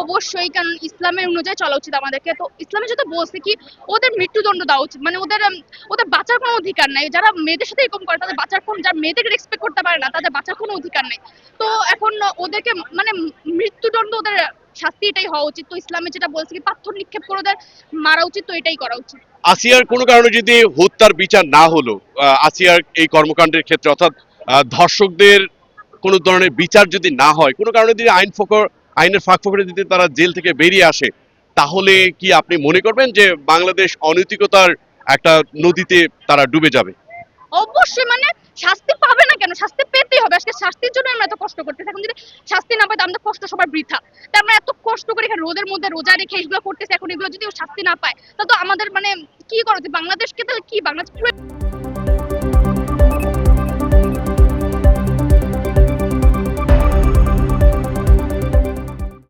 অবশ্যই, কারণ ইসলামের অনুযায়ী চলা উচিত আমাদেরকে। তো ইসলামে যেটা বলছে কি ওদের মৃত্যুদণ্ড দেওয়া উচিত, মানে ওদের বাঁচার কোনো অধিকার নাই। যারা মেয়েদের সাথে এরকম করে তাদের বাঁচার কোন, যারা মেয়েদেরকে রেসপেক্ট করতে পারে না তাদের বাঁচার কোনো অধিকার নেই। তো এখন ওদেরকে মানে মৃত্যুদণ্ড ওদের শাস্তি এটাই হওয়া উচিত। তো ইসলামে যেটা বলছে কি পাথর নিক্ষেপ করে ওদের মারা উচিত, তো এটাই করা উচিত। আসিয়ার কোনো কারণে যদি হত্যার বিচার না হলো, আসিয়ার এই কর্মকাণ্ডের ক্ষেত্রে অর্থাৎ ধর্ষকদের কোনো ধরনের বিচার যদি না হয়, কোনো কারণে যদি আইনের ফাঁক ফোকরে যদি তারা জেল থেকে বেরিয়ে আসে, তাহলে কি আপনি মনে করবেন যে বাংলাদেশ অনৈতিকতার একটা নদীতে তারা ডুবে যাবে? অবশ্যই, মানে শাস্তি পাবে না কেন, শাস্তি পেতেই হবে। আজকে শাস্তির জন্য আমরা এত কষ্ট করতেছি, এখন যদি শাস্তি না পাই তো আমাদের কষ্ট সবার বৃথা। তা আমরা এত কষ্ট করে এখানে রোদের মধ্যে রোজা রেখে এগুলো করতেছি, এখন এগুলো যদি শাস্তি না পায় তাহলে তো আমাদের মানে কি করা উচিত? বাংলাদেশকে তাহলে কি বাংলাদেশ